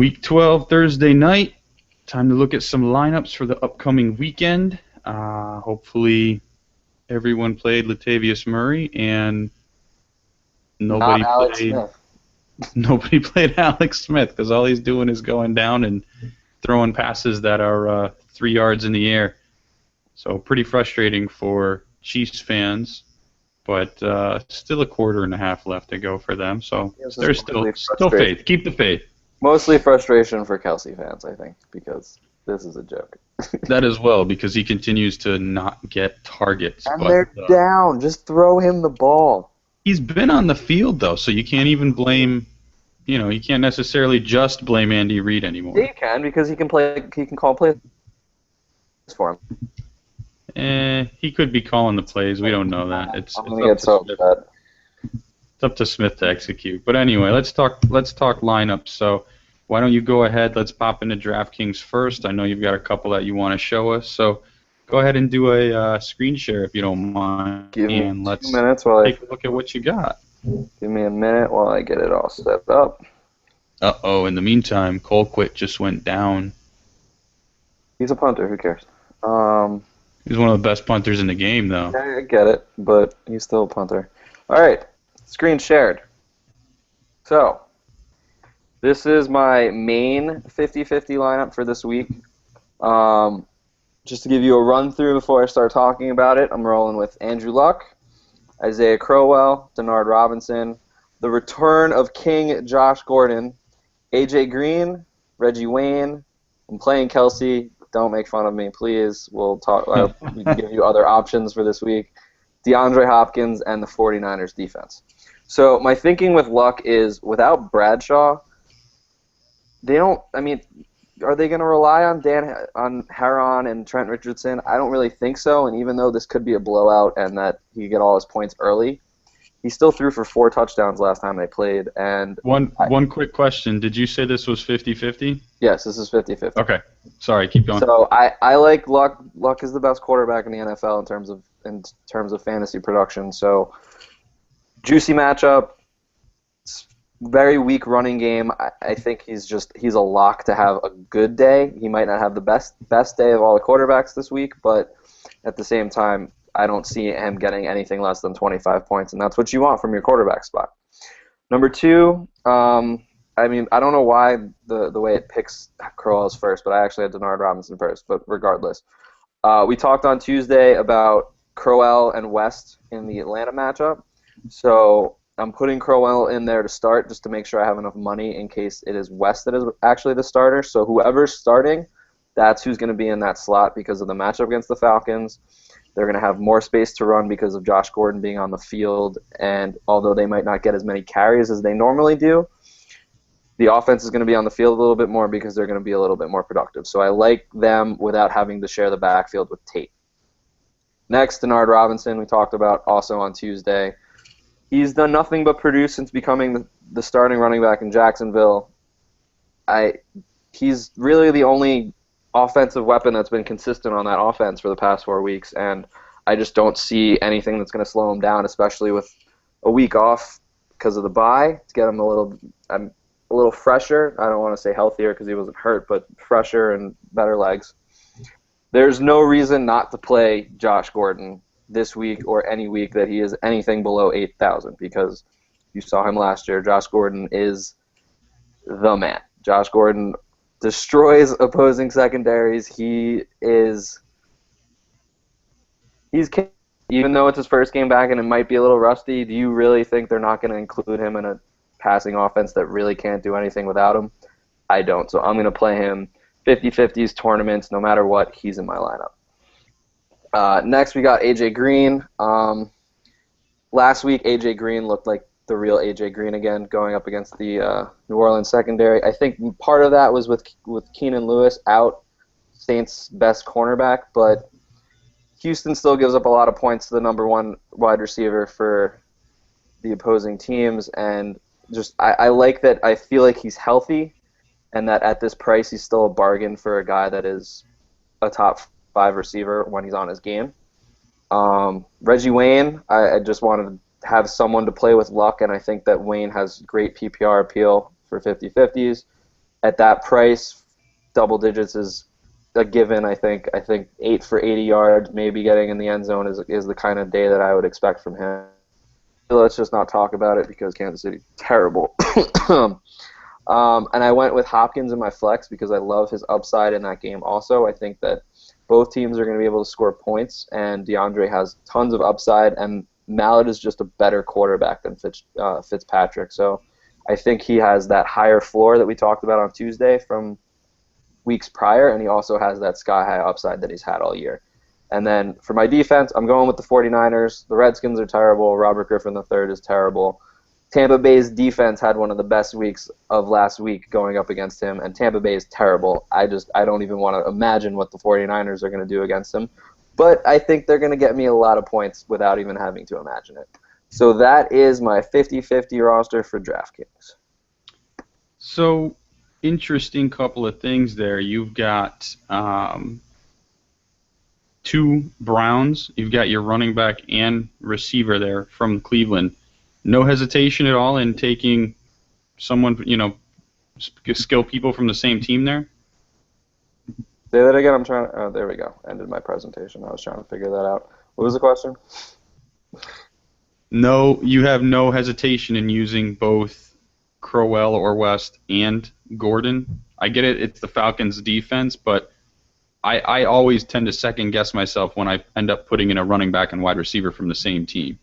Week 12, Thursday night. Time to look at some lineups for the upcoming weekend. Hopefully everyone played Latavius Murray and Not Alex Smith. nobody played Alex Smith because all he's doing is going down and throwing passes that are 3 yards in the air. So pretty frustrating for Chiefs fans, but still a quarter and a half left to go for them. So there's still faith. Keep the faith. Mostly frustration for Kelsey fans, I think, because this is a joke. That as well, because he continues to not get targets. And they're down. Just throw him the ball. He's been on the field, though, so you can't even blame, you can't necessarily just blame Andy Reid anymore. Yeah, you can, because he can call plays for him. He could be calling the plays. We don't know that. It's up to Smith to execute. But anyway, let's talk lineups. So why don't you go ahead? Let's pop into DraftKings first. I know you've got a couple that you want to show us. So go ahead and do a screen share if you don't mind. And let's take a look at what you got. Give me a minute while I get it all set up. Uh-oh. In the meantime, Colquitt just went down. He's a punter. Who cares? He's one of the best punters in the game, though. I get it, but he's still a punter. All right. Screen shared. So, this is my main 50-50 lineup for this week. Just to give you a run-through before I start talking about it, I'm rolling with Andrew Luck, Isaiah Crowell, Denard Robinson, the return of King Josh Gordon, A.J. Green, Reggie Wayne. I'm playing Kelsey. Don't make fun of me, please. We'll talk. I'll give you other options for this week. DeAndre Hopkins and the 49ers defense. So my thinking with Luck is without Bradshaw, are they going to rely on Herron and Trent Richardson? I don't really think so, and even though this could be a blowout and that he could get all his points early, he still threw for 4 touchdowns last time they played. And One quick question. Did you say this was 50-50? Yes, this is 50-50. Okay. Sorry, keep going. So I like Luck. Luck is the best quarterback in the NFL in terms of fantasy production. So juicy matchup. Very weak running game. I think he's a lock to have a good day. He might not have the best day of all the quarterbacks this week, but at the same time, I don't see him getting anything less than 25 points, and that's what you want from your quarterback spot. Number 2, I don't know why the way it picks Crowell's first, but I actually had Denard Robinson first, but regardless. We talked on Tuesday about Crowell and West in the Atlanta matchup, so I'm putting Crowell in there to start just to make sure I have enough money in case it is West that is actually the starter. So whoever's starting, that's who's going to be in that slot because of the matchup against the Falcons. They're going to have more space to run because of Josh Gordon being on the field, and although they might not get as many carries as they normally do, the offense is going to be on the field a little bit more because they're going to be a little bit more productive. So I like them without having to share the backfield with Tate. Next, Denard Robinson, we talked about also on Tuesday. He's done nothing but produce since becoming the starting running back in Jacksonville. He's really the only offensive weapon that's been consistent on that offense for the past 4 weeks, and I just don't see anything that's going to slow him down, especially with a week off because of the bye, to get him a little fresher. I don't want to say healthier because he wasn't hurt, but fresher and better legs. There's no reason not to play Josh Gordon this week or any week that he is anything below 8,000 because you saw him last year. Josh Gordon is the man. Josh Gordon destroys opposing secondaries. He's even though it's his first game back and it might be a little rusty, do you really think they're not going to include him in a passing offense that really can't do anything without him? I don't. So I'm going to play him 50-50s tournaments. No matter what, he's in my lineup. Next, we got A.J. Green. Last week, A.J. Green looked like the real A.J. Green again, going up against the New Orleans secondary. I think part of that was with Keenan Lewis out, Saints' best cornerback, but Houston still gives up a lot of points to the number 1 wide receiver for the opposing teams, and just I like that. I feel like he's healthy, and that at this price, he's still a bargain for a guy that is a top 5 receiver when he's on his game. Reggie Wayne, I just wanted to have someone to play with Luck, and I think that Wayne has great PPR appeal for 50-50s. at that price, double digits is a given. I think 8 for 80 yards, maybe getting in the end zone is the kind of day that I would expect from him. Let's just not talk about it because Kansas City's terrible. And I went with Hopkins in my flex because I love his upside in that game also. I think that both teams are going to be able to score points, and DeAndre has tons of upside, and Mallett is just a better quarterback than Fitzpatrick. So I think he has that higher floor that we talked about on Tuesday from weeks prior, and he also has that sky-high upside that he's had all year. And then for my defense, I'm going with the 49ers. The Redskins are terrible. Robert Griffin III is terrible. Tampa Bay's defense had one of the best weeks of last week going up against him, and Tampa Bay is terrible. I don't even want to imagine what the 49ers are going to do against him. But I think they're going to get me a lot of points without even having to imagine it. So that is my 50-50 roster for DraftKings. So, interesting couple of things there. You've got two Browns. You've got your running back and receiver there from Cleveland. No hesitation at all in taking someone, skill people from the same team there? Say that again. Oh, there we go. Ended my presentation. I was trying to figure that out. What was the question? No, you have no hesitation in using both Crowell or West and Gordon. I get it. It's the Falcons' defense, but I always tend to second guess myself when I end up putting in a running back and wide receiver from the same team.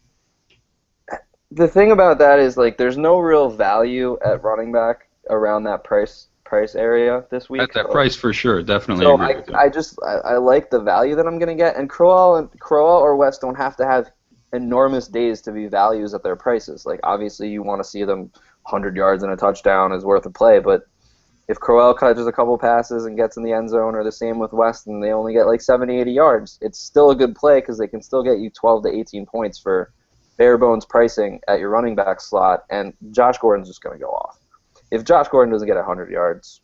The thing about that is, there's no real value at running back around that price area this week. At that price, for sure, definitely. So agree with you. I like the value that I'm going to get, and Crowell or West don't have to have enormous days to be values at their prices. Obviously, you want to see them 100 yards and a touchdown is worth a play, but if Crowell catches a couple passes and gets in the end zone, or the same with West, and they only get 70, 80 yards, it's still a good play because they can still get you 12 to 18 points for bare bones pricing at your running back slot, and Josh Gordon's just going to go off. If Josh Gordon doesn't get 100 yards,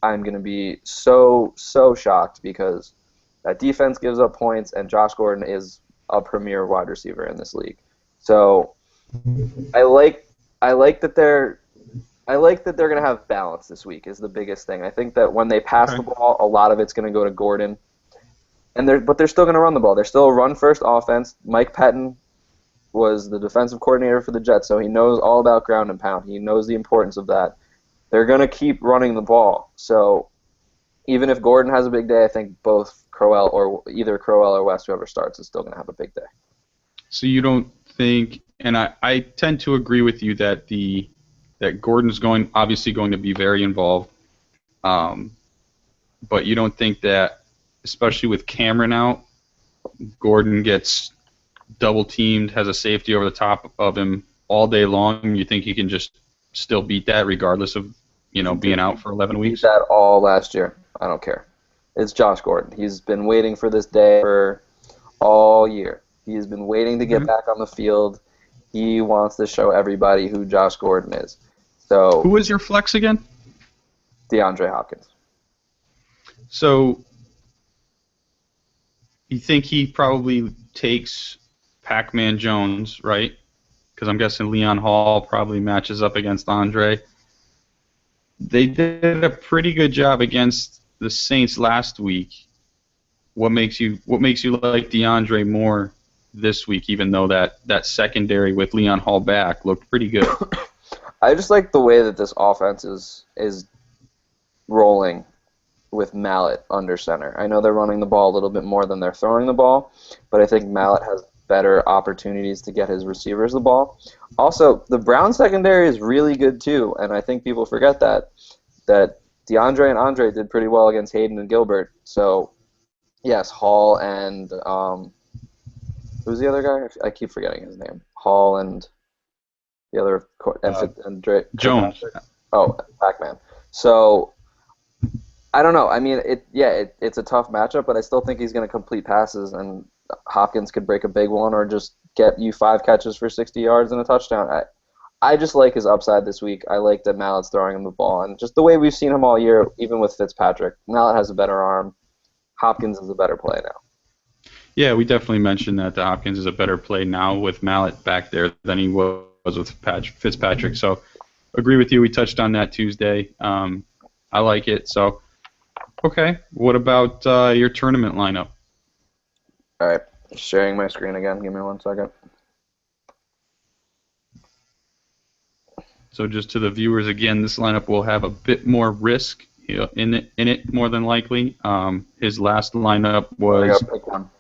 I'm going to be so shocked because that defense gives up points, and Josh Gordon is a premier wide receiver in this league. So I like that they're going to have balance this week is the biggest thing. I think that when they pass the ball, a lot of it's going to go to Gordon, but they're still going to run the ball. They're still a run-first offense. Mike Pettin was the defensive coordinator for the Jets, so he knows all about ground and pound. He knows the importance of that. They're going to keep running the ball. So even if Gordon has a big day, I think either Crowell or West, whoever starts, is still going to have a big day. So you don't think, and I tend to agree with you that Gordon's obviously going to be very involved, but you don't think that, especially with Cameron out, Gordon gets double teamed, has a safety over the top of him all day long? You think he can just still beat that regardless of being out for 11 weeks? Beat that all last year. I don't care. It's Josh Gordon. He's been waiting for this day for all year. He's been waiting to get back on the field. He wants to show everybody who Josh Gordon is. So who was your flex again? DeAndre Hopkins. So you think he probably takes Pac-Man Jones, right? Because I'm guessing Leon Hall probably matches up against Andre. They did a pretty good job against the Saints last week. What makes you like DeAndre more this week, even though that secondary with Leon Hall back looked pretty good? I just like the way that this offense is rolling with Mallett under center. I know they're running the ball a little bit more than they're throwing the ball, but I think Mallett has better opportunities to get his receivers the ball. Also, the Brown secondary is really good too, and I think people forget that DeAndre and Andre did pretty well against Hayden and Gilbert. So, yes, Hall and who's the other guy? I keep forgetting his name. Hall and the other and Jones. Oh, Pac-Man. So I don't know. I mean, it's a tough matchup, but I still think he's going to complete passes, and Hopkins could break a big one or just get you 5 catches for 60 yards and a touchdown. I just like his upside this week. I like that Mallett's throwing him the ball, and just the way we've seen him all year, even with Fitzpatrick. Mallett has a better arm. Hopkins is a better play now. Yeah, we definitely mentioned that Hopkins is a better play now with Mallett back there than he was with Fitzpatrick. So agree with you. We touched on that Tuesday. I like it. So, okay. What about your tournament lineup? All right, sharing my screen again. Give me 1 second. So just to the viewers again, this lineup will have a bit more risk in it more than likely. His last lineup I was gotta pick one.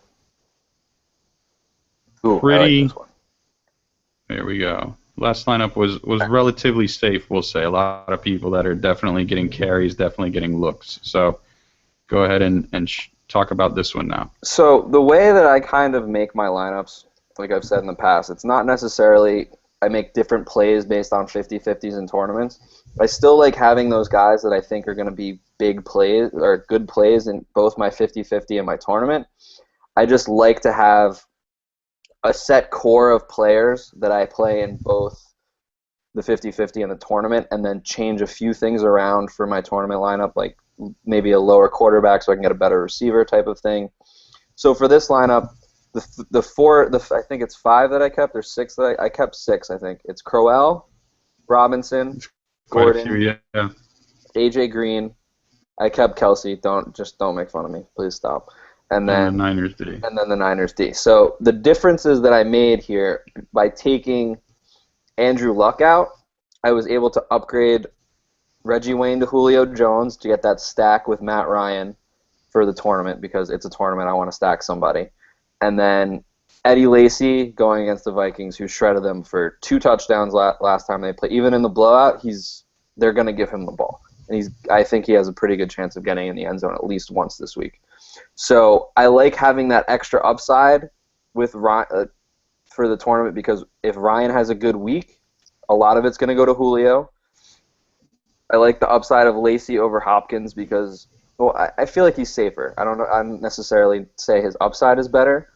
Ooh, I like pretty. this one. There we go. Last lineup was relatively safe, we'll say. A lot of people that are definitely getting carries, definitely getting looks. So go ahead and talk about this one now. So the way that I kind of make my lineups, like I've said in the past, it's not necessarily I make different plays based on 50-50s in tournaments. I still like having those guys that I think are going to be big plays or good plays in both my 50-50 and my tournament. I just like to have a set core of players that I play in both the 50-50 and the tournament, and then change a few things around for my tournament lineup, like maybe a lower quarterback so I can get a better receiver type of thing. So for this lineup, I think it's 5 that I kept. There's 6 that I kept 6, I think. It's Crowell, Robinson, Quite Gordon, a few, yeah. AJ Green. I kept Kelsey. Don't make fun of me. Please stop. And And the then Niners D. and then the Niners D. So the differences that I made here by taking Andrew Luck out, I was able to upgrade Reggie Wayne to Julio Jones to get that stack with Matt Ryan for the tournament because it's a tournament. I want to stack somebody. And then Eddie Lacy going against the Vikings, who shredded them for 2 touchdowns last time they played. Even in the blowout, they're going to give him the ball. And I think he has a pretty good chance of getting in the end zone at least once this week. So I like having that extra upside with Ryan, for the tournament because if Ryan has a good week, a lot of it's going to go to Julio. I like the upside of Lacy over Hopkins because, well, I feel like he's safer. I don't necessarily say his upside is better,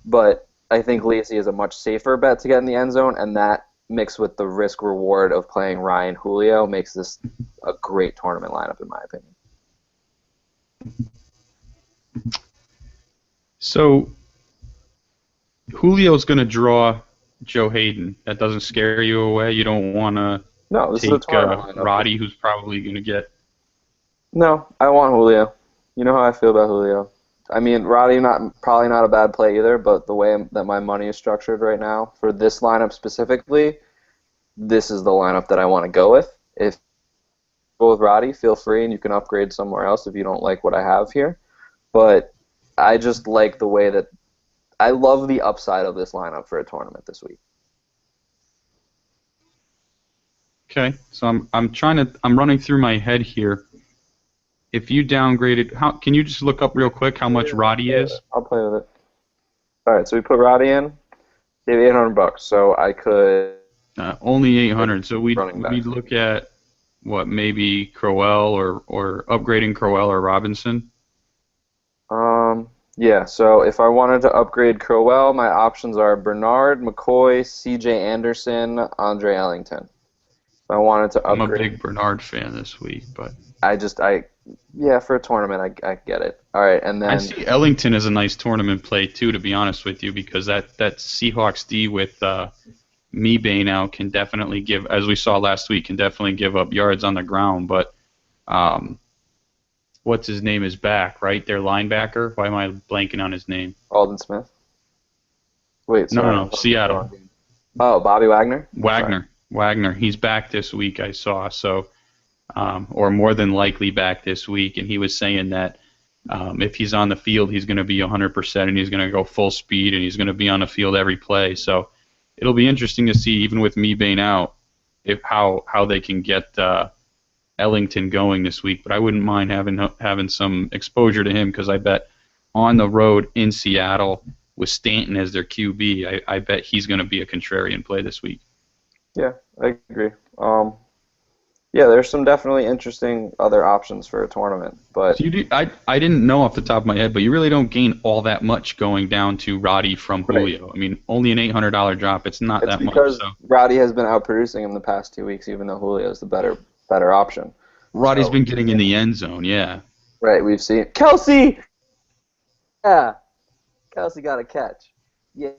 but I think Lacy is a much safer bet to get in the end zone, and that mixed with the risk reward of playing Ryan Julio makes this a great tournament lineup in my opinion. So Julio's going to draw Joe Hayden. That doesn't scare you away? You don't want to No, this is a take tournament lineup. Roddy, who's probably going to get... No, I want Julio. You know how I feel about Julio. I mean, Roddy probably not a bad play either, but the way that my money is structured right now for this lineup specifically, this is the lineup that I want to go with. If you go with Roddy, feel free, and you can upgrade somewhere else if you don't like what I have here. But I just like the way that I love the upside of this lineup for a tournament this week. Okay, so I'm running through my head here. If you downgraded, can you just look up real quick how much Roddy is? I'll play with it. All right, so we put Roddy in, gave $800, so I could Only 800. So we'd running back. look at what, maybe Crowell or upgrading Crowell or Robinson. Yeah, so if I wanted to upgrade Crowell, my options are Bernard, McCoy, C.J. Anderson, Andre Ellington. If I wanted to upgrade, I'm a big Bernard fan this week, but yeah, for a tournament, I get it. All right, and then I see Ellington as a nice tournament play too, to be honest with you, because that Seahawks D with Mebane out can definitely give, as we saw last week, can definitely give up yards on the ground. But what's his name is back, right? Their linebacker. Why am I blanking on his name? Alden Smith. Wait, sorry. No, Seattle. Oh, Bobby Wagner. Wagner. He's back this week, I saw. So, or more than likely back this week, and he was saying that if he's on the field, he's going to be 100%, and he's going to go full speed, and he's going to be on the field every play. So, it'll be interesting to see, even with Mebane out, how they can get Ellington going this week. But I wouldn't mind having some exposure to him because I bet on the road in Seattle with Stanton as their QB, I bet he's going to be a contrarian play this week. Yeah, I agree. Yeah, there's some definitely interesting other options for a tournament, but So I didn't know off the top of my head, but you really don't gain all that much going down to Roddy from Julio. I mean, only an $800 drop. It's not that much. Because So. Roddy has been outproducing him the past 2 weeks, even though Julio is the better option. Roddy's been getting in the end zone, yeah. Right, we've seen Kelsey. Yeah, Kelsey got a catch. Yeah.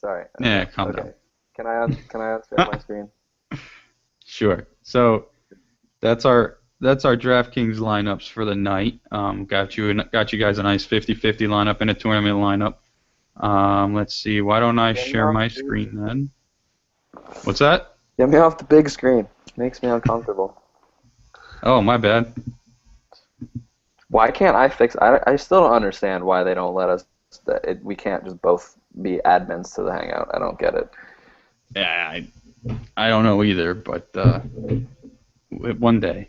Sorry. Yeah, calm down. Can I unshare my screen? Sure. So That's our DraftKings lineups for the night. Got you guys a nice 50-50 lineup and a tournament lineup. Let's see. Why don't I Get me share off my the screen then? What's that? Get me off the big screen. Makes me uncomfortable. Oh, my bad. Why can't I fix? I still don't understand why they don't let us. We can't just both be admins to the Hangout. I don't get it. Yeah, I don't know either, but one day.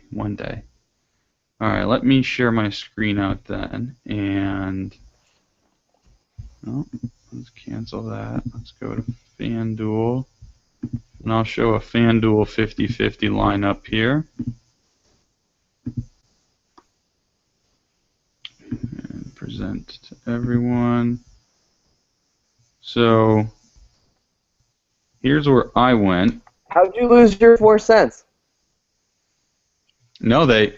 All right, let me share my screen out then, and let's cancel that. Let's go to FanDuel, and I'll show a FanDuel 50-50 lineup here. And present to everyone. So here's where I went. How'd you lose your 4 cents? No, they.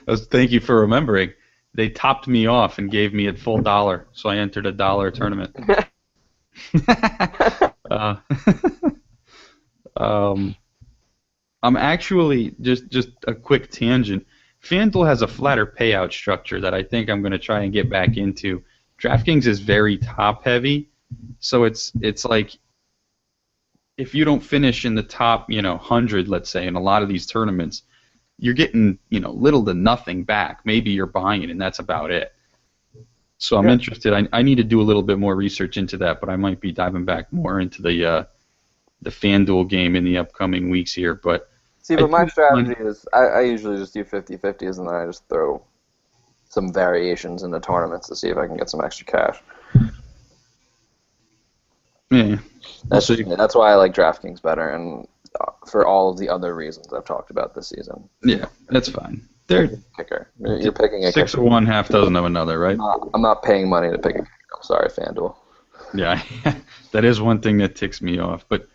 Thank you for remembering. They topped me off and gave me a full $1, so I entered a $1 tournament. I'm actually just a quick tangent. FanDuel has a flatter payout structure that I think I'm going to try and get back into. DraftKings is very top heavy, so it's like if you don't finish in the top, 100, let's say, in a lot of these tournaments, you're getting, little to nothing back. Maybe you're buying it, and that's about it. So I'm interested. I need to do a little bit more research into that, but I might be diving back more into the FanDuel game in the upcoming weeks here. But my strategy is I usually just do 50-50s, and then I just throw some variations in the tournaments to see if I can get some extra cash. Yeah. That's why I like DraftKings better, and for all of the other reasons I've talked about this season. Yeah, that's fine. They're kicker. You're picking a 6 kicker. of one, half dozen of another, right? I'm not paying money to pick a kicker. I'm sorry, FanDuel. Yeah, that is one thing that ticks me off. But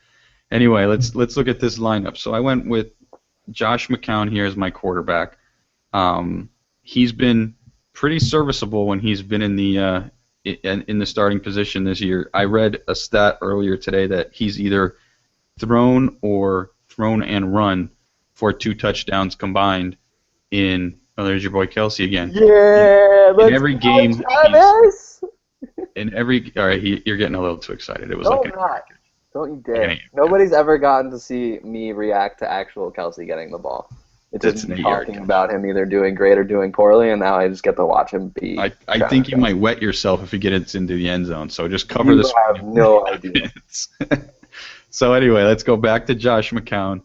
anyway, let's look at this lineup. So I went with Josh McCown here as my quarterback. He's been pretty serviceable when he's been in the starting position this year. I read a stat earlier today that he's either thrown and run for 2 touchdowns combined in. Oh, there's your boy Kelsey again. Yeah, in every game. All right, you're getting a little too excited. It was Don't you dare. Nobody's ever gotten to see me react to actual Kelsey getting the ball. It's just me talking about him either doing great or doing poorly, and now I just get to watch him be. I think you might wet yourself if you get into the end zone, so just cover the screen. I have no idea. So anyway, let's go back to Josh McCown.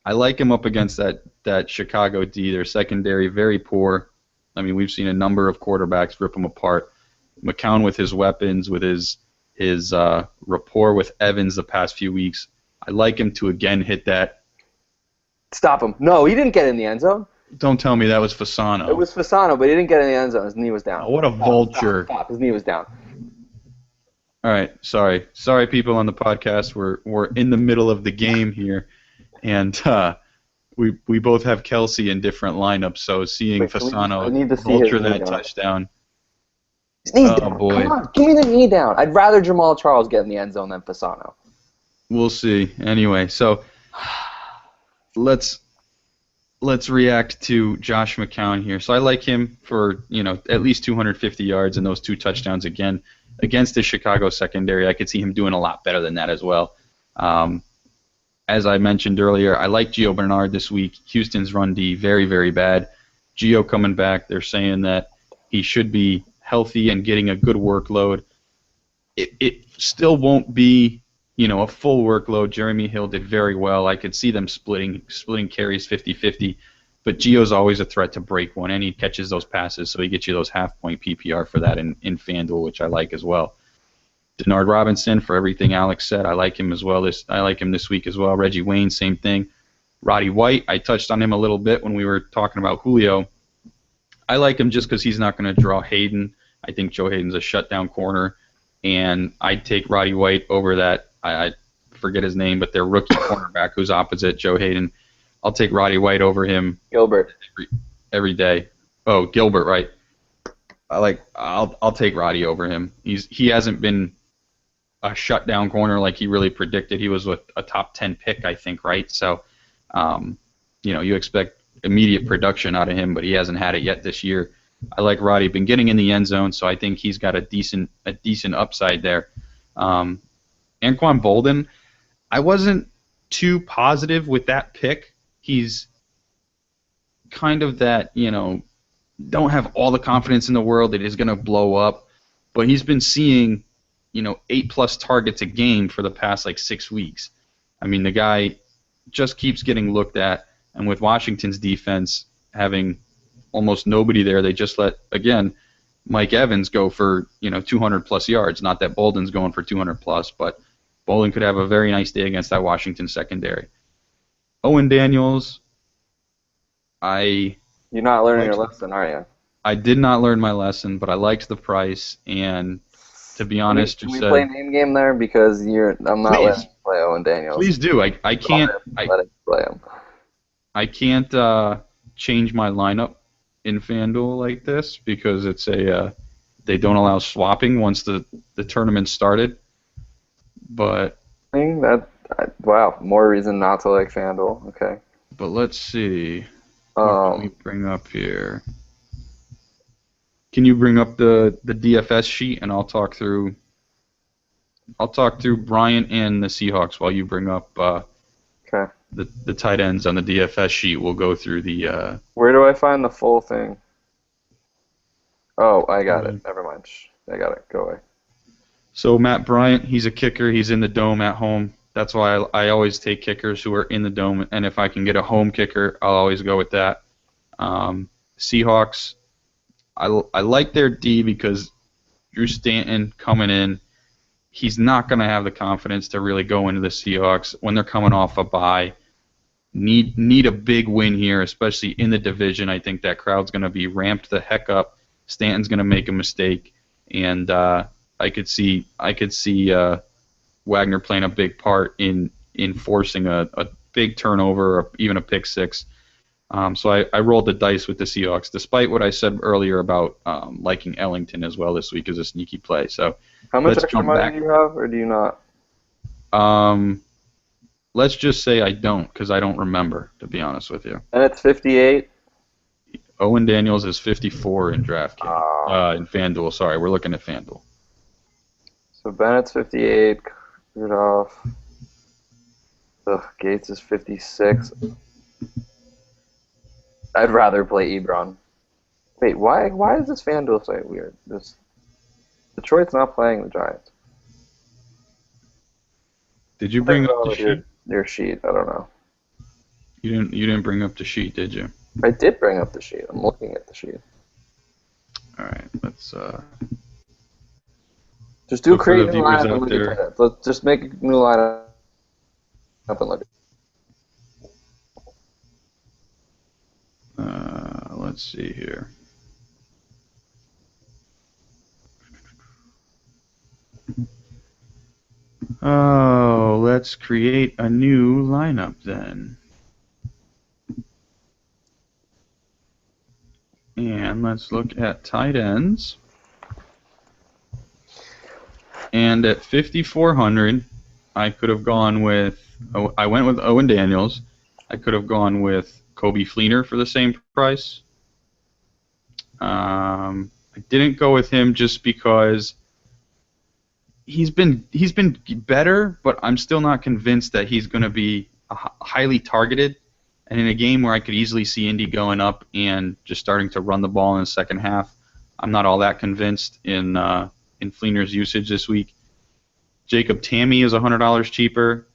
I like him up against that Chicago D. Their secondary, very poor. I mean, we've seen a number of quarterbacks rip them apart. McCown with his weapons, with his rapport with Evans the past few weeks. I like him to again hit that. Stop him. No, he didn't get in the end zone. Don't tell me that was Fasano. It was Fasano, but he didn't get in the end zone. His knee was down. Oh, what a vulture. Stop. His knee was down. All right, sorry, people on the podcast. We're in the middle of the game here, and we both have Kelsey in different lineups. So seeing Fasano vulture that touchdown. His knee's down. Boy. Come on, give me the knee down. I'd rather Jamal Charles get in the end zone than Fasano. We'll see. Anyway, so let's react to Josh McCown here. So I like him for at least 250 yards and those 2 touchdowns again. Against the Chicago secondary, I could see him doing a lot better than that as well. As I mentioned earlier, I like Gio Bernard this week. Houston's run D, very, very bad. Gio coming back, they're saying that he should be healthy and getting a good workload. It still won't be, a full workload. Jeremy Hill did very well. I could see them splitting carries 50-50. But Gio's always a threat to break one, and he catches those passes, so he gets you those half-point PPR for that in FanDuel, which I like as well. Denard Robinson, for everything Alex said, I like him as well. I like him this week as well. Reggie Wayne, same thing. Roddy White, I touched on him a little bit when we were talking about Julio. I like him just because he's not going to draw Hayden. I think Joe Hayden's a shutdown corner, and I'd take Roddy White over that. I forget his name, but their rookie cornerback who's opposite Joe Hayden. I'll take Roddy White over him. Gilbert. Every day. Oh, Gilbert, right. I'll take Roddy over him. He hasn't been a shutdown corner like he really predicted. He was with a top 10 pick, I think, right? So you expect immediate production out of him, but he hasn't had it yet this year. I like Roddy. Been getting in the end zone, so I think he's got a decent upside there. Anquan Bolden, I wasn't too positive with that pick. He's kind of that, don't have all the confidence in the world that he's going to blow up, but he's been seeing, 8+ targets a game for the past 6 weeks. I mean, the guy just keeps getting looked at, and with Washington's defense having almost nobody there, they just let, again, Mike Evans go for 200+ yards. Not that Bolden's going for 200+, but Bolden could have a very nice day against that Washington secondary. Owen Daniels, You're not learning your lesson, are you? I did not learn my lesson, but I liked the price, and to be honest, can we play name game there? Because I'm not letting you play Owen Daniels. Please do. I can't. Let it play him. I can't change my lineup in FanDuel like this because it's they don't allow swapping once the tournament started. But wow, more reason not to like FanDuel. Okay. But let's see. What can we bring up here? Can you bring up the DFS sheet and I'll talk through Bryant and the Seahawks while you bring up okay. the tight ends on the DFS sheet. We'll go through the. Where do I find the full thing? Oh, I got it. Never mind. I got it. Go away. So Matt Bryant, he's a kicker. He's in the dome at home. That's why I always take kickers who are in the dome, and if I can get a home kicker, I'll always go with that. Seahawks, I like their D because Drew Stanton coming in, he's not going to have the confidence to really go into the Seahawks when they're coming off a bye. Need a big win here, especially in the division. I think that crowd's going to be ramped the heck up. Stanton's going to make a mistake, and I could see Wagner playing a big part in forcing a big turnover or even a pick six. So I rolled the dice with the Seahawks, despite what I said earlier about liking Ellington as well this week as a sneaky play. So how much extra money do you have, or do you not? Let's just say I don't, because I don't remember, to be honest with you. And it's 58? Owen Daniels is 54 in DraftKings. In FanDuel, sorry. We're looking at FanDuel. So Bennett's 58, Rudolph. Gates is 56. I'd rather play Ebron. Wait, why is this FanDuel site weird? Detroit's not playing the Giants. Did you bring up the sheet? Your sheet, I don't know. You didn't bring up the sheet, did you? I did bring up the sheet. I'm looking at the sheet. All right, let's. Just do create a new lineup and look at that. Let's just make a new lineup and look at it. Let's see here. Oh, let's create a new lineup then. And let's look at tight ends. And at 5,400, I could have gone with. I went with Owen Daniels. I could have gone with Kobe Fleener for the same price. I didn't go with him just because he's been better, but I'm still not convinced that he's going to be highly targeted. And in a game where I could easily see Indy going up and just starting to run the ball in the second half, I'm not all that convinced in Fleener's usage this week. Jacob Tamme is $100 cheaper.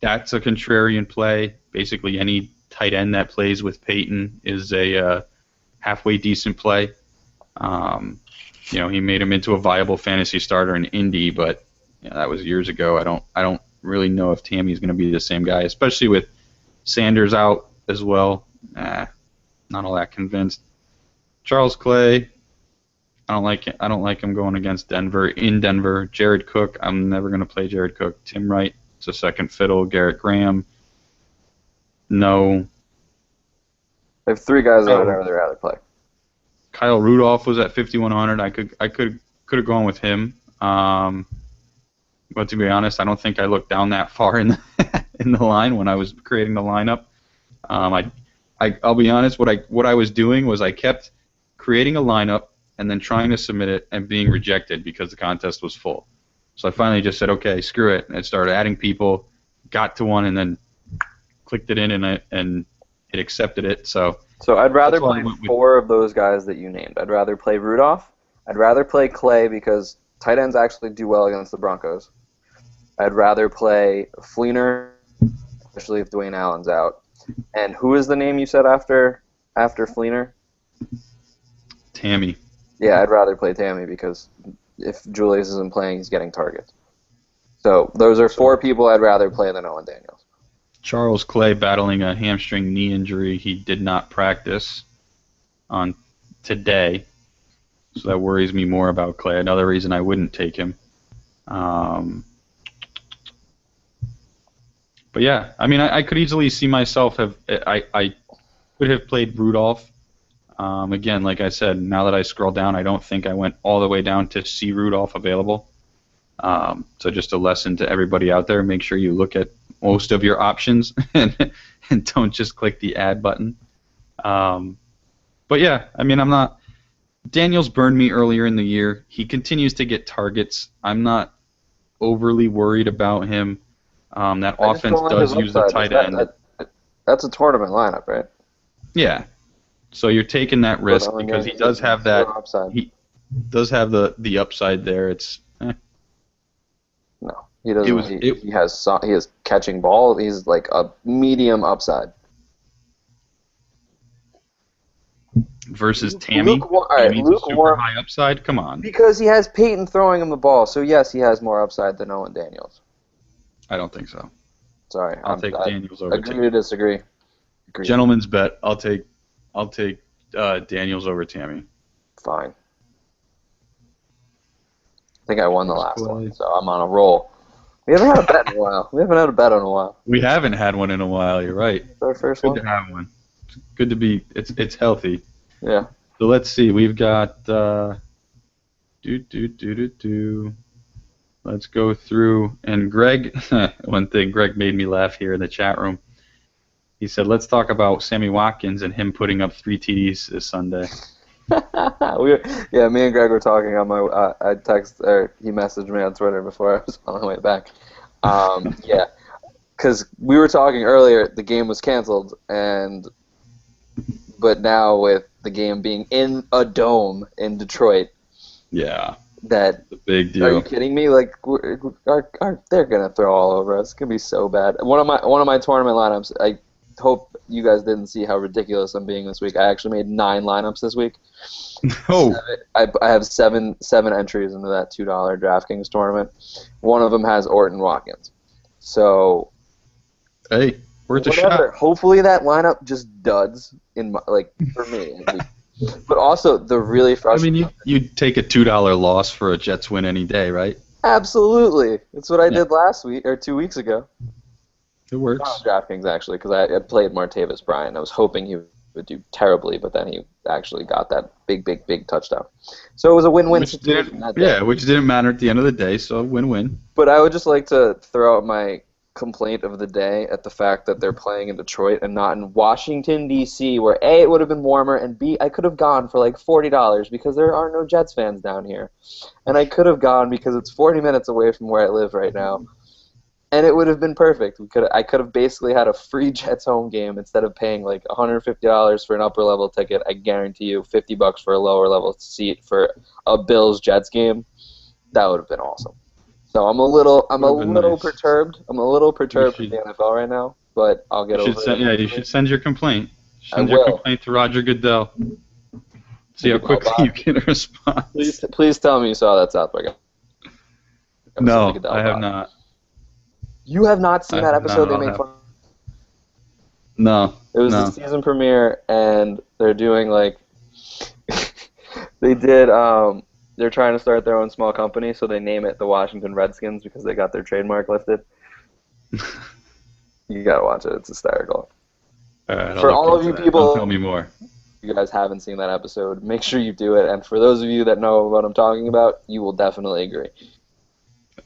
That's a contrarian play. Basically, any tight end that plays with Peyton is a halfway decent play. He made him into a viable fantasy starter in Indy, but that was years ago. I don't really know if Tammy's going to be the same guy, especially with Sanders out as well. Not all that convinced. Charles Clay, I don't like him going against Denver in Denver. Jared Cook, I'm never going to play Jared Cook. Tim Wright, it's a second fiddle. Garrett Graham, no. I have three guys that I'd rather play. Kyle Rudolph was at 5,100. I could have gone with him. But to be honest, I don't think I looked down that far in the line when I was creating the lineup. I'll be honest. What I was doing was I kept creating a lineup and then trying to submit it and being rejected because the contest was full. So I finally just said, okay, screw it, and I started adding people, got to one, and then clicked it in, and it accepted it. So I'd rather that's why play I went with- 4 of those guys that you named. I'd rather play Rudolph. I'd rather play Clay because tight ends actually do well against the Broncos. I'd rather play Fleener, especially if Dwayne Allen's out. And who is the name you said after Fleener? Tammy. Yeah, I'd rather play Tammy because if Julius isn't playing, he's getting targets. So those are 4 people I'd rather play than Owen Daniels. Charles Clay battling a hamstring knee injury. He did not practice on today, so that worries me more about Clay. Another reason I wouldn't take him. But yeah, I mean, I could easily see myself I could have played Rudolph. Again, like I said, now that I scroll down, I don't think I went all the way down to see Rudolph available. So just a lesson to everybody out there: make sure you look at most of your options and don't just click the add button. But yeah, I mean, I'm not. Daniels burned me earlier in the year. He continues to get targets. I'm not overly worried about him. That offense does use the tight end. That's a tournament lineup, right? Yeah. So you're taking that risk because he does have that. He does have the upside there. It's no, he doesn't. He has catching ball. He's like a medium upside. Versus Tammy. Luke super high upside. Come on. Because he has Peyton throwing him the ball, so yes, he has more upside than Owen Daniels. I don't think so. Sorry, I'll take Daniels over. Agree to disagree. Gentleman's bet. I'll take Daniels over Tammy. Fine. I think I won the last one, so I'm on a roll. We haven't had a bet in a while. We haven't had one in a while. You're right. It's our first Good one. to have one. It's good to be. It's healthy. Yeah. So let's see. We've got. Let's go through. And Greg, one thing, Greg made me laugh here in the chat room. He said, let's talk about Sammy Watkins and him putting up 3 TDs this Sunday. Me and Greg were talking on my. He messaged me on Twitter before I was on my way back. Yeah, because we were talking earlier. The game was canceled, but now with the game being in a dome in Detroit. Yeah. That's a big deal. Are you kidding me? Like, they're gonna throw all over us. It's gonna be so bad. One of my tournament lineups. I hope you guys didn't see how ridiculous I'm being this week. I actually made 9 lineups this week. Oh. I have seven entries into that $2 DraftKings tournament. One of them has Orton Watkins. So. Hey, worth a shot. Hopefully that lineup just duds for me. But also the really frustrating. I mean, you'd take a $2 loss for a Jets win any day, right? Absolutely. That's what I did last week or 2 weeks ago. It works. DraftKings actually, because I played Martavis Bryant. I was hoping he would do terribly, but then he actually got that big touchdown. So it was a win-win situation. Which didn't matter at the end of the day. So win-win. But I would just like to throw out my complaint of the day at the fact that they're playing in Detroit and not in Washington, D.C., where A, it would have been warmer, and B, I could have gone for like $40 because there are no Jets fans down here. And I could have gone because it's 40 minutes away from where I live right now. And it would have been perfect. I could have basically had a free Jets home game instead of paying like $150 for an upper level ticket. I guarantee you $50 for a lower level seat for a Bills Jets game. That would have been awesome. So I'm a little perturbed. I'm a little perturbed with the NFL right now, but I'll get over it. You should send your complaint. Send your complaint to Roger Goodell. See how quickly you can respond. Please tell me you saw that South Park. No, I have not. You have not seen that episode they made fun of? No. It was the season premiere, and they're doing they're trying to start their own small company, so they name it the Washington Redskins because they got their trademark lifted. You gotta watch it; it's hysterical. For all of you people, tell me more. You guys haven't seen that episode, make sure you do it. And for those of you that know what I'm talking about, you will definitely agree.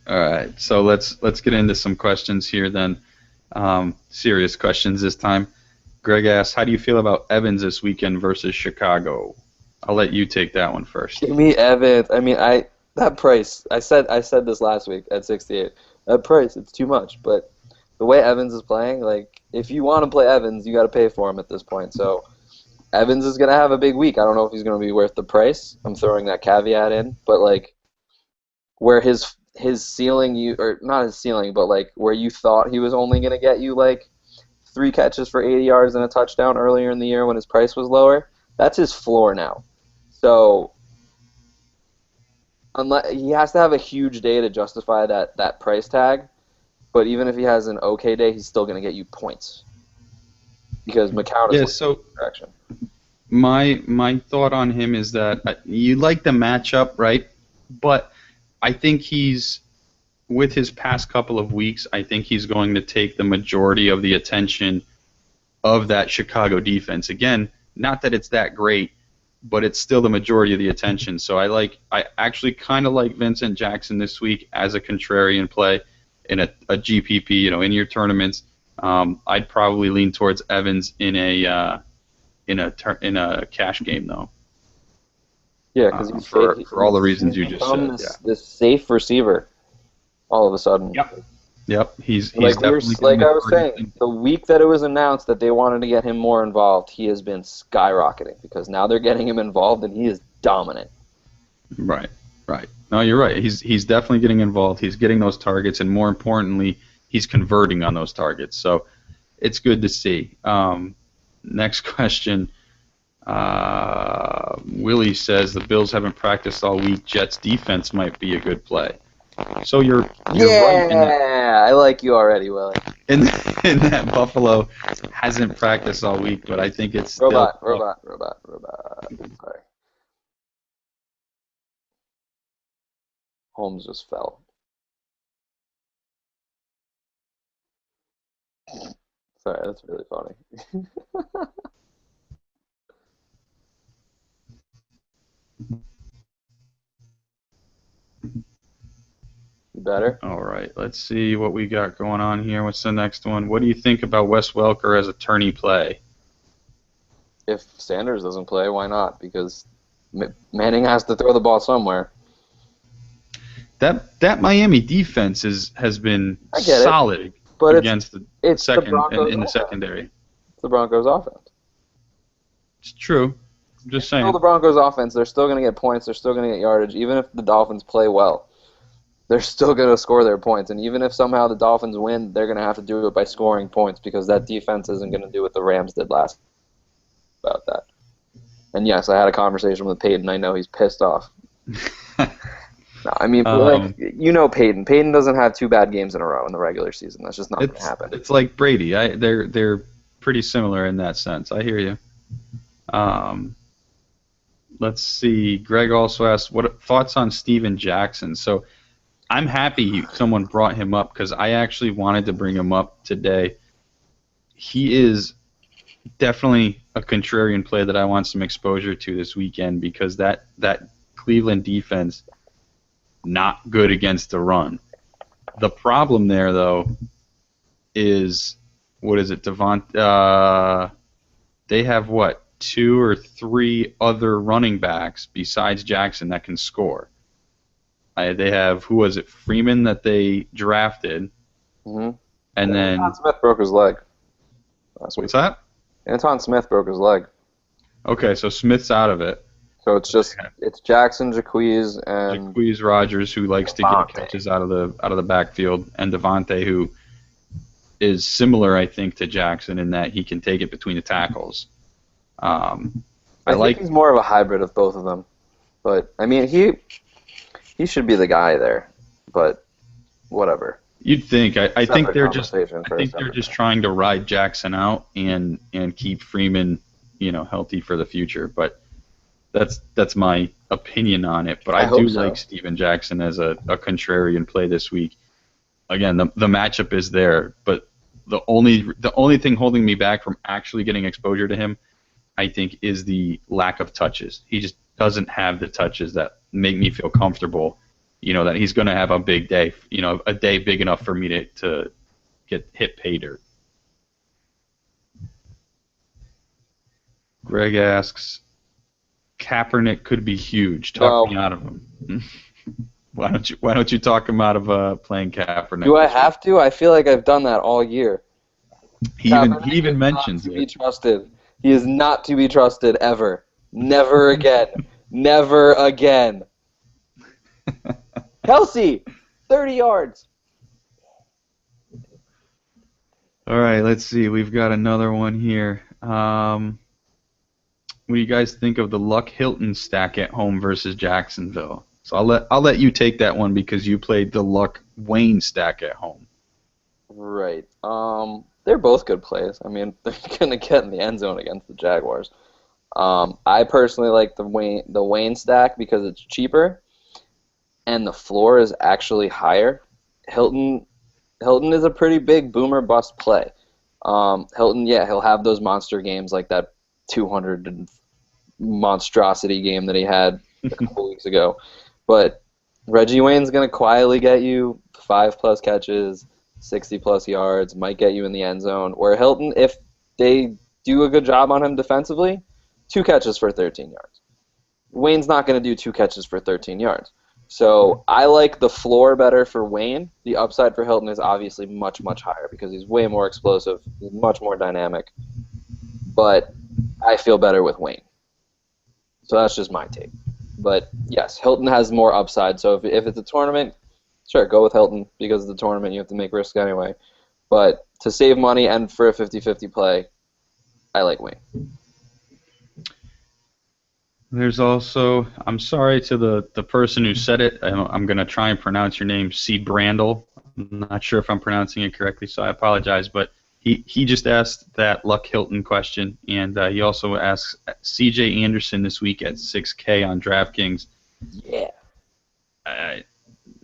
All right, so let's get into some questions here then. Serious questions this time. Greg asks, how do you feel about Evans this weekend versus Chicago? I'll let you take that one first. Give me Evans. I mean, that price. I said this last week at 68. That price, it's too much. But the way Evans is playing, like, if you want to play Evans, you got to pay for him at this point. So Evans is going to have a big week. I don't know if he's going to be worth the price. I'm throwing that caveat in. But, like, where his ceiling, or not his ceiling, but, like, where you thought he was only going to get you, like, 3 catches for 80 yards and a touchdown earlier in the year when his price was lower, that's his floor now. So unless he has to have a huge day to justify that price tag, but even if he has an okay day, he's still going to get you points because McCown is direction. My thought on him is that you like the matchup, right? But I think with his past couple of weeks, I think he's going to take the majority of the attention of that Chicago defense. Again, not that it's that great, but it's still the majority of the attention. So I actually kind of like Vincent Jackson this week as a contrarian play in a GPP, in your tournaments. I'd probably lean towards Evans in a cash game though. Yeah, because for all the reasons you just said. This safe receiver. All of a sudden. Yep. He's like definitely I was saying, the week that it was announced that they wanted to get him more involved, he has been skyrocketing because now they're getting him involved and he is dominant. Right. No, you're right. He's definitely getting involved. He's getting those targets, and more importantly, he's converting on those targets. So it's good to see. Next question. Willie says the Bills haven't practiced all week. Jets defense might be a good play. So you're right. Yeah, I like you already, Willie. In that Buffalo hasn't practiced all week, but I think it's robot. Sorry. Holmes just fell. Sorry, that's really funny. Better? All right, let's see what we got going on here. What's the next one? What do you think about Wes Welker as a tourney play? If Sanders doesn't play, why not? Because Manning has to throw the ball somewhere. That Miami defense has been solid against the secondary. It's the Broncos' offense. It's true. I'm just saying. It's still the Broncos' offense. They're still going to get points. They're still going to get yardage, even if the Dolphins play well. They're still going to score their points. And even if somehow the Dolphins win, they're going to have to do it by scoring points because that defense isn't going to do what the Rams did last about that. And yes, I had a conversation with Peyton. I know he's pissed off. No, I mean, Peyton. Peyton doesn't have 2 bad games in a row in the regular season. That's just not going to happen. It's like Brady. They're pretty similar in that sense. I hear you. Let's see. Greg also asked, what thoughts on Steven Jackson? So I'm happy someone brought him up because I actually wanted to bring him up today. He is definitely a contrarian play that I want some exposure to this weekend because that Cleveland defense, not good against the run. The problem there, though, is, what is it, Devontae? They have, 2 or 3 other running backs besides Jackson that can score. They have, who was it, Freeman that they drafted. Mm-hmm. And then Anton Smith broke his leg last week. What's that? Anton Smith broke his leg. Okay, so Smith's out of it. So it's Jackson, Jaquiz, and Jaquiz Rogers, who likes to get catches out of the backfield, and Devontae, who is similar, I think, to Jackson in that he can take it between the tackles. I think he's more of a hybrid of both of them. But I mean, he should be the guy there. But whatever. You'd think. I think they're just trying to ride Jackson out and keep Freeman, healthy for the future. But that's my opinion on it. But I do like Steven Jackson as a contrarian play this week. Again, the matchup is there, but the only thing holding me back from actually getting exposure to him, I think, is the lack of touches. He just doesn't have the touches that make me feel comfortable, that he's going to have a big day, a day big enough for me to get hit pay dirt. Greg asks, Kaepernick could be huge. Talk No. me out of him. Why don't you talk him out of playing Kaepernick? Do I this week? have to? I feel like I've done that all year. He Kaepernick even is mentions not to be it. trusted. He is not to be trusted ever. Never again. Never again. Kelsey, 30 yards. All right, let's see. We've got another one here. What do you guys think of the Luck Hilton stack at home versus Jacksonville? So I'll let you take that one because you played the Luck Wayne stack at home. Right. They're both good plays. I mean, they're gonna get in the end zone against the Jaguars. I personally like the Wayne stack because it's cheaper, and the floor is actually higher. Hilton is a pretty big boomer bust play. Hilton, yeah, he'll have those monster games like that 200 and monstrosity game that he had a couple weeks ago. But Reggie Wayne's going to quietly get you 5+ catches, 60+ yards, might get you in the end zone. Where Hilton, if they do a good job on him defensively, 2 catches for 13 yards. Wayne's not going to do 2 catches for 13 yards. So I like the floor better for Wayne. The upside for Hilton is obviously much, much higher because he's way more explosive. He's much more dynamic. But I feel better with Wayne. So that's just my take. But yes, Hilton has more upside. So if it's a tournament, sure, go with Hilton because it's a tournament. You have to make risk anyway. But to save money and for a 50-50 play, I like Wayne. There's also, I'm sorry to the person who said it. I'm going to try and pronounce your name, C. Brandel. I'm not sure if I'm pronouncing it correctly, so I apologize. But he just asked that Luck Hilton question, and he also asks C.J. Anderson this week at 6K on DraftKings. Yeah.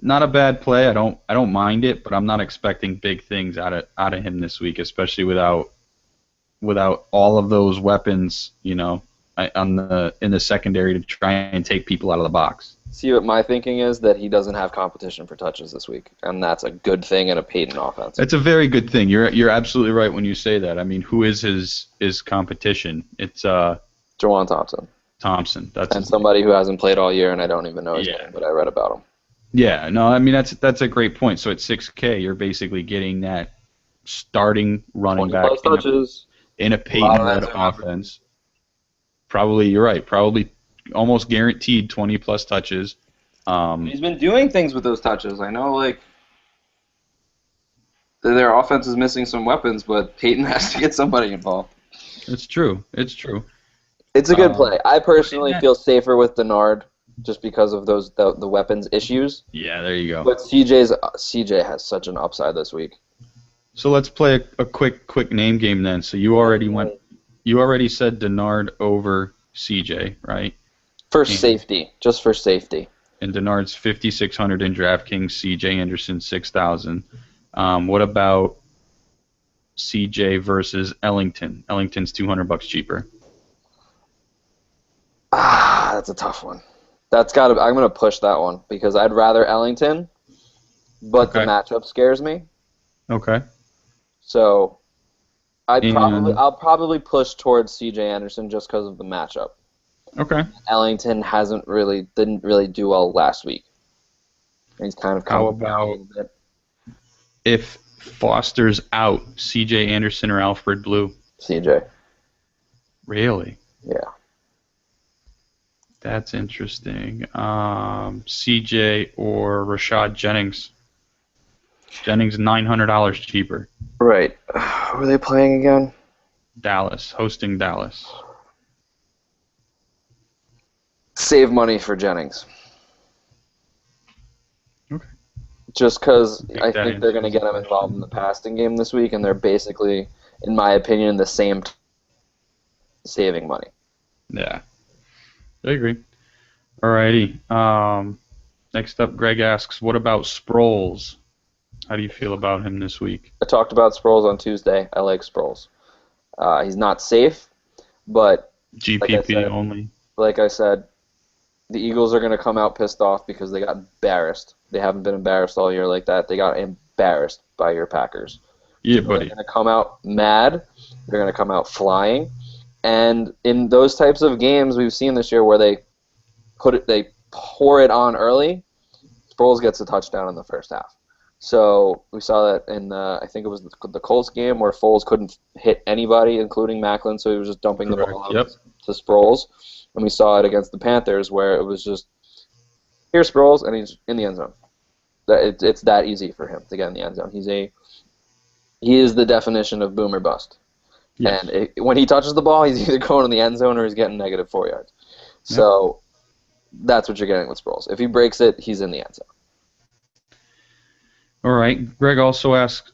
Not a bad play. I don't mind it, but I'm not expecting big things out of him this week, especially without all of those weapons, in the secondary to try and take people out of the box. See, what my thinking is that he doesn't have competition for touches this week, and that's a good thing in a Peyton offense. It's a very good thing. You're absolutely right when you say that. I mean, who is his competition? It's Jawan Thompson. Thompson. And somebody who hasn't played all year, and I don't even know his name, but I read about him. Yeah, no, I mean that's a great point. So at 6K, you're basically getting that starting running back in a Peyton-led offense. Probably, you're right. Probably almost guaranteed 20+ touches. He's been doing things with those touches. I know, like, their offense is missing some weapons, but Peyton has to get somebody involved. It's true. It's true. It's a good play. I personally feel safer with Denard just because of the weapons issues. Yeah, there you go. But CJ has such an upside this week. So let's play a quick name game then. So you already said Denard over CJ, right? Safety, just for safety. And Denard's 5,600 in DraftKings, CJ Anderson 6,000. What about CJ versus Ellington? Ellington's $200 cheaper. That's a tough one. I'm going to push that one because I'd rather Ellington, but the matchup scares me. Okay. So I'll probably push towards CJ Anderson just because of the matchup. Okay. Ellington didn't really do well last week. He's kind of How about a little bit. If Foster's out, CJ Anderson or Alfred Blue? CJ. Really? Yeah. That's interesting. CJ or Rashad Jennings? Jennings $900 cheaper. Right. Who are they playing again? Dallas, hosting Dallas. Save money for Jennings. Okay. Just because I think they're going to get him involved in the passing game this week, and they're basically, in my opinion, the same saving money. Yeah. I agree. Alrighty. Next up, Greg asks, what about Sproles? How do you feel about him this week? I talked about Sproles on Tuesday. I like Sproles. He's not safe, but GPP only. Like I said, the Eagles are going to come out pissed off because they got embarrassed. They haven't been embarrassed all year like that. They got embarrassed by your Packers. Yeah, so buddy. They're going to come out mad. They're going to come out flying. And in those types of games we've seen this year where they pour it on early, Sproles gets a touchdown in the first half. So we saw that in I think it was the Colts game where Foles couldn't hit anybody, including Macklin, so he was just dumping the ball out to Sproles. And we saw it against the Panthers where it was just, here's Sproles, and he's in the end zone. It's that easy for him to get in the end zone. He is the definition of boom or bust. Yes. And when he touches the ball, he's either going in the end zone or he's getting -4 yards. So that's what you're getting with Sproles. If he breaks it, he's in the end zone. All right. Greg also asked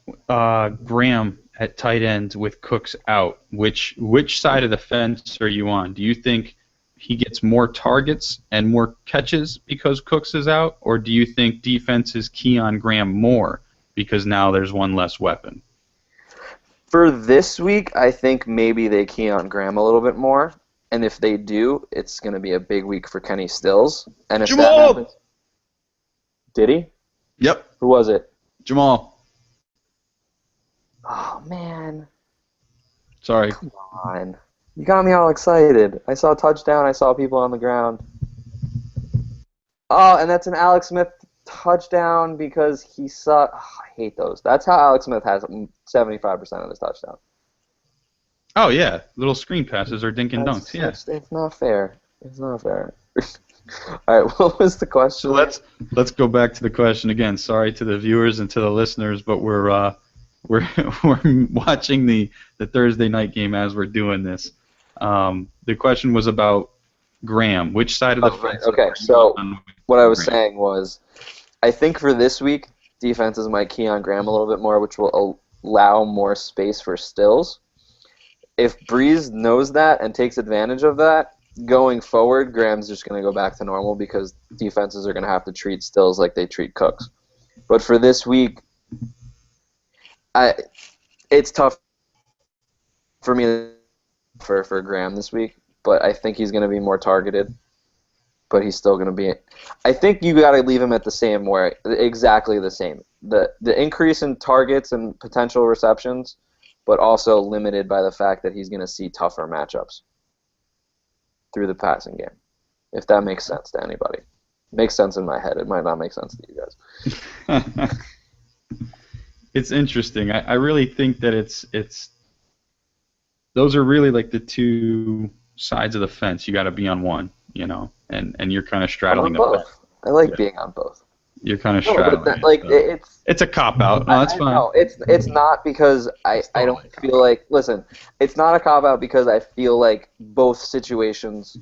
Graham at tight end with Cooks out. Which side of the fence are you on? Do you think he gets more targets and more catches because Cooks is out, or do you think defenses key on Graham more because now there's one less weapon? For this week, I think maybe they key on Graham a little bit more, and if they do, it's going to be a big week for Kenny Stills. And if that happens, did he? Yep. Who was it? Jamal. Oh man. Sorry. Come on. You got me all excited. I saw a touchdown. I saw people on the ground. Oh, and that's an Alex Smith touchdown because he saw. Oh, I hate those. That's how Alex Smith has 75% of his touchdown. Oh yeah, little screen passes or dink and dunks. Yeah. It's not fair. It's not fair. All right, what was the question? So let's go back to the question again. Sorry to the viewers and to the listeners, but we're watching the Thursday night game as we're doing this. The question was about Graham. Which side of the fence? Okay, so what I was saying was, I think for this week, defenses might key on Graham a little bit more, which will allow more space for Stills. If Breeze knows that and takes advantage of that, going forward, Graham's just going to go back to normal because defenses are going to have to treat Stills like they treat Cooks. But for this week, it's tough for me for Graham this week, but I think he's going to be more targeted. But he's still going to be. I think you got to leave him at the same exactly the same. The increase in targets and potential receptions, but also limited by the fact that he's going to see tougher matchups through the passing game. If that makes sense to anybody, makes sense in my head. It might not make sense to you guys. It's interesting. I really think that it's. Those are really like the two sides of the fence. You got to be on one, and you're kind of straddling both. I like being on both. You're kind of straddling. But it's a cop out. No, that's fine. No, it's not because I don't feel like. Listen, it's not a cop out because I feel like both situations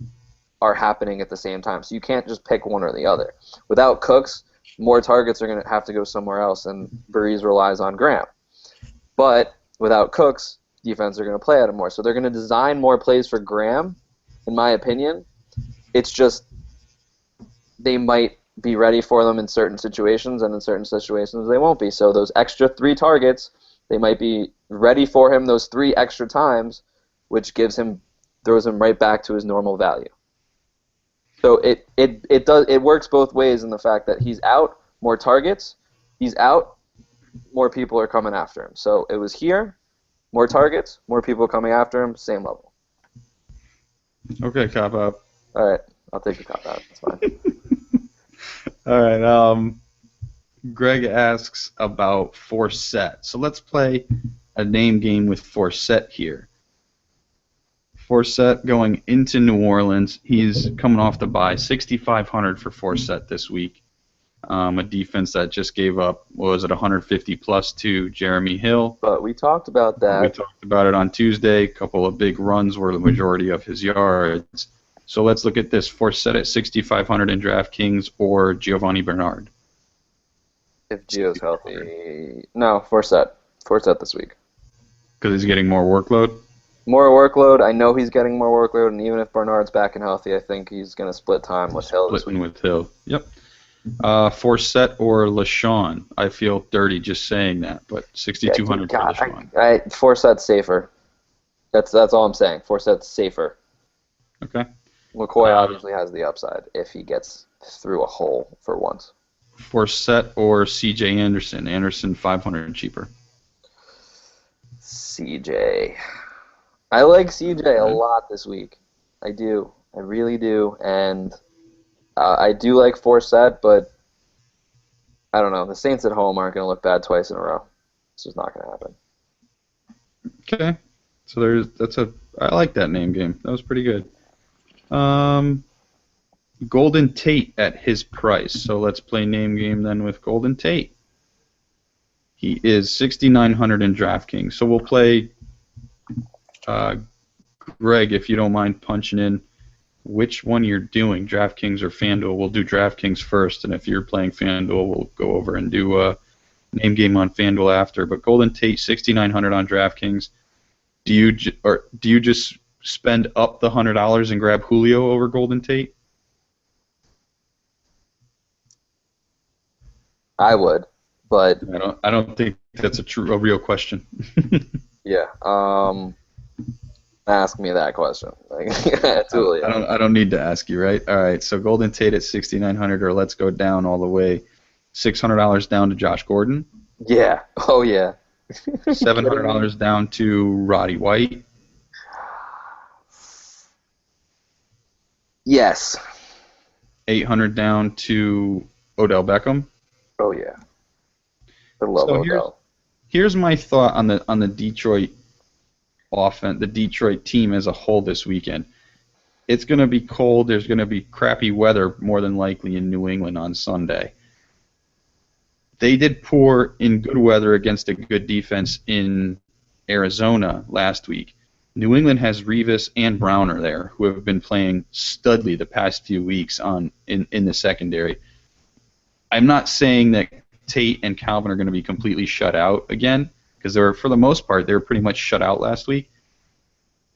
are happening at the same time. So you can't just pick one or the other. Without Cooks, more targets are going to have to go somewhere else, and Breeze relies on Graham. But without Cooks, defense are going to play at him more. So they're going to design more plays for Graham, in my opinion. It's just they might be ready for them in certain situations, and in certain situations they won't be. So those extra 3 targets, they might be ready for him those 3 extra times, which throws him right back to his normal value. So it works both ways in the fact that he's out, more targets, he's out, more people are coming after him. So it was here, more targets, more people coming after him, same level. Okay, cop out. All right, I'll take the cop out. That's fine. All right. Greg asks about Forsett. So let's play a name game with Forsett here. Forsett going into New Orleans. He's coming off the bye. 6,500 for Forsett this week. A defense that just gave up, 150 plus to Jeremy Hill. But we talked about that. We talked about it on Tuesday. A couple of big runs were the majority of his yards. So let's look at this. Forsett at 6,500 in DraftKings or Giovanni Bernard. If Gio's healthy. No, Forsett. Forsett this week. Because he's getting more workload? More workload. I know he's getting more workload, and even if Bernard's back and healthy, I think he's going to split time with Hill this week. Splitting with Hill. Yep. Forsett or LaShawn. I feel dirty just saying that, but 6,200 for LaShawn. Forsett's safer. That's all I'm saying. Forsett's safer. Okay. McCoy obviously has the upside if he gets through a hole for once. Forsett or C.J. Anderson. Anderson 500 cheaper. C.J. I like CJ a lot this week. I do. I really do. And I do like Forsett, but I don't know. The Saints at home aren't going to look bad twice in a row. It's just not going to happen. Okay. So I like that name game. That was pretty good. Golden Tate at his price. So let's play name game then with Golden Tate. He is 6,900 in DraftKings. So we'll play Greg, if you don't mind punching in which one you're doing, DraftKings or FanDuel. We'll do DraftKings first, and if you're playing FanDuel, we'll go over and do a name game on FanDuel after. But Golden Tate, 6,900 on DraftKings. Do you just spend up the $100 and grab Julio over Golden Tate? I would, but I don't think that's a real question. yeah. Ask me that question. Absolutely. I don't need to ask you, right? All right. So Golden Tate at 6,900, or let's go down all the way, $600 down to Josh Gordon. Yeah. Oh yeah. $700 down to Roddy White. Yes. 800 down to Odell Beckham. Oh yeah. I love Odell. Here's my thought on the Detroit offense, the Detroit team as a whole this weekend. It's going to be cold. There's going to be crappy weather more than likely in New England on Sunday. They did poor in good weather against a good defense in Arizona last week. New England has Revis and Browner there, who have been playing studly the past few weeks in the secondary. I'm not saying that Tate and Calvin are going to be completely shut out again, because for the most part, they were pretty much shut out last week.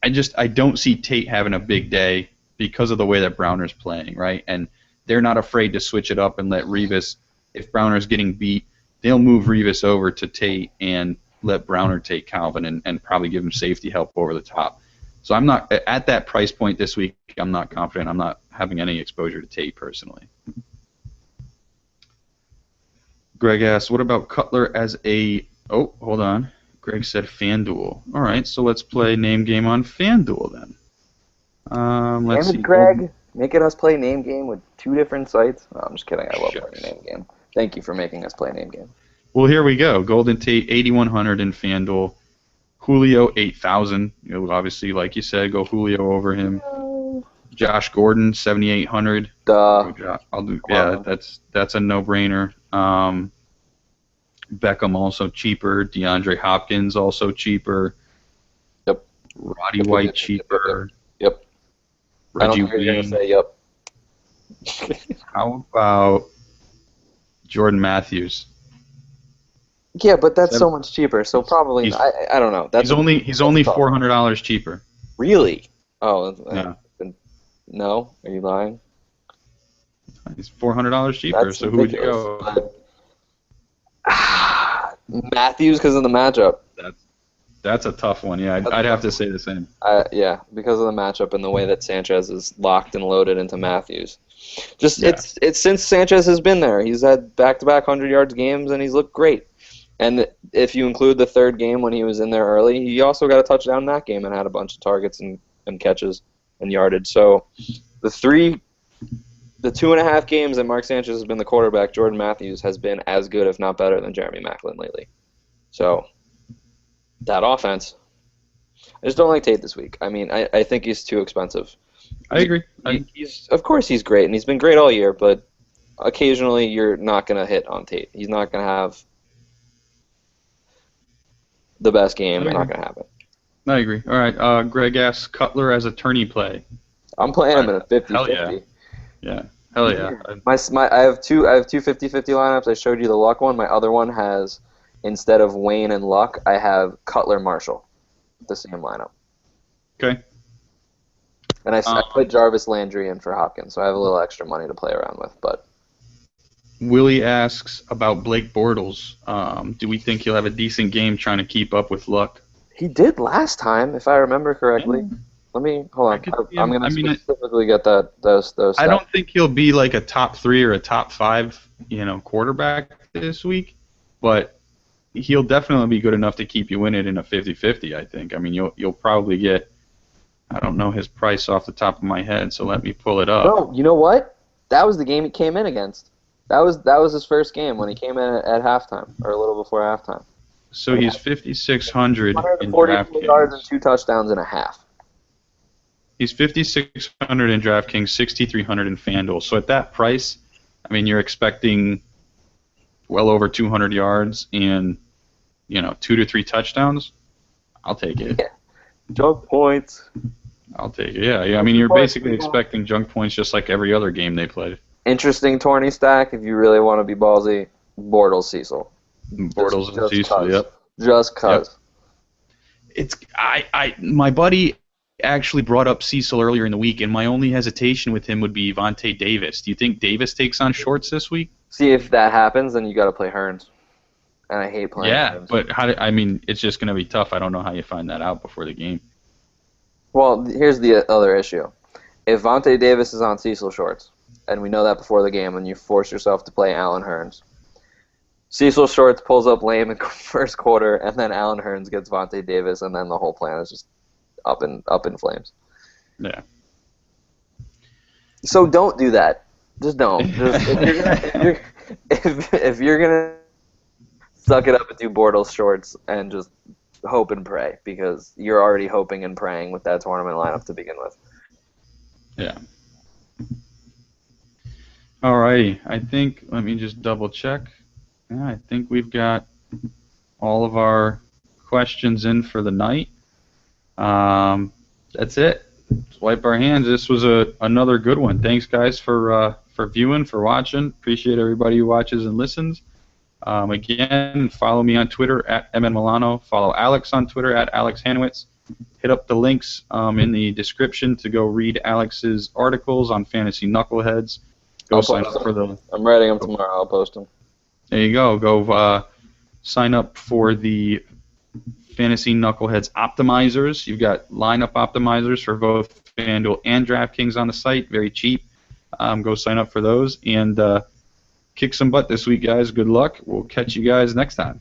I don't see Tate having a big day because of the way that Browner's playing, right? And they're not afraid to switch it up and let Revis, if Browner's getting beat, they'll move Revis over to Tate and let Browner take Calvin and probably give him safety help over the top. So I'm not, at that price point this week, I'm not confident. I'm not having any exposure to Tate personally. Greg asks, what about Cutler as a... Oh, hold on. Greg said FanDuel. All right, so let's play name game on FanDuel then. Let's see. Greg, making us play name game with two different sites? No, I'm just kidding. I love playing name game. Thank you for making us play name game. Well, here we go. Golden Tate, 8,100 in FanDuel. Julio, 8,000. Obviously, like you said, go Julio over him. Josh Gordon, 7,800. Duh. I'll do. Yeah, that's a no-brainer. Beckham also cheaper. DeAndre Hopkins also cheaper. Yep. Roddy White cheaper. Yep. Reggie I don't think you're Wayne. gonna say yep. How about Jordan Matthews? Yeah, but that's so much cheaper. So probably I don't know. He's only $400 cheaper. Really? Oh. Yeah. No? Are you lying? He's $400 cheaper. That's so who would you go? But... Matthews because of the matchup. That's a tough one. Yeah, I'd have to say the same. Yeah, because of the matchup and the way that Sanchez is locked and loaded into Matthews. It's since Sanchez has been there. He's had back-to-back 100-yard games and he's looked great. And if you include the third game when he was in there early, he also got a touchdown in that game and had a bunch of targets and catches and yardage. So the 2.5 games that Mark Sanchez has been the quarterback, Jordan Matthews has been as good, if not better, than Jeremy Maclin lately. So that offense, I just don't like Tate this week. I mean, I think he's too expensive. I agree. Of course he's great, and he's been great all year, but occasionally you're not going to hit on Tate. He's not going to have the best game. It's not going to happen. I agree. All right. Greg asks Cutler as a tourney play. I'm playing him in a 50-50. Hell yeah. Yeah. Hell yeah. I have two 50-50 lineups. I showed you the Luck one. My other one has, instead of Wayne and Luck, I have Cutler Marshall. The same lineup. Okay. And I put Jarvis Landry in for Hopkins, so I have a little extra money to play around with. But Willie asks about Blake Bortles. Do we think he'll have a decent game trying to keep up with Luck? He did last time, if I remember correctly. Yeah. Let me hold on. I'm going to specifically get those stats. I don't think he'll be like a top 3 or a top 5, quarterback this week, but he'll definitely be good enough to keep you in it in a 50-50, I think. I mean, you'll probably get, I don't know his price off the top of my head, so let me pull it up. No, you know what? That was the game he came in against. That was his first game when he came in at halftime, or a little before halftime. So he's 5,600 in 144 yards and DraftKings. 2 touchdowns and a half. He's 5,600 in DraftKings, 6,300 in FanDuel. So at that price, I mean, you're expecting well over 200 yards and 2 to 3 touchdowns. I'll take it. Yeah. Junk points. I'll take it. Yeah. I mean, you're basically expecting junk points just like every other game they played. Interesting tourney stack if you really want to be ballsy. Bortles, Cecil. Bortles and Cecil. Yep. Just cause. Yep. It's my buddy actually brought up Cecil earlier in the week, and my only hesitation with him would be Vontae Davis. Do you think Davis takes on shorts this week? See, if that happens, then you got to play Hearns. And I hate playing Hearns. But it's just going to be tough. I don't know how you find that out before the game. Well, here's the other issue. If Vontae Davis is on Cecil shorts, and we know that before the game, and you force yourself to play Allen Hearns, Cecil shorts pulls up lame in first quarter, and then Allen Hearns gets Vontae Davis, and then the whole plan is just up in flames. Yeah. So don't do that. Just don't. If you're gonna suck it up and do Bortles shorts and just hope and pray, because you're already hoping and praying with that tournament lineup to begin with. Yeah. Alrighty. I think, let me just double check. Yeah, I think we've got all of our questions in for the night. That's it. Let's wipe our hands. This was another good one. Thanks, guys, for viewing, for watching. Appreciate everybody who watches and listens. Again, follow me on Twitter at MNMilano. Follow Alex on Twitter at Alex Hanowitz. Hit up the links in the description to go read Alex's articles on Fantasy Knuckleheads. Go sign up for the. I'm writing them tomorrow. I'll post them. There you go. Go sign up for the Fantasy Knuckleheads optimizers. You've got lineup optimizers for both FanDuel and DraftKings on the site. Very cheap. Go sign up for those and kick some butt this week, guys. Good luck. We'll catch you guys next time.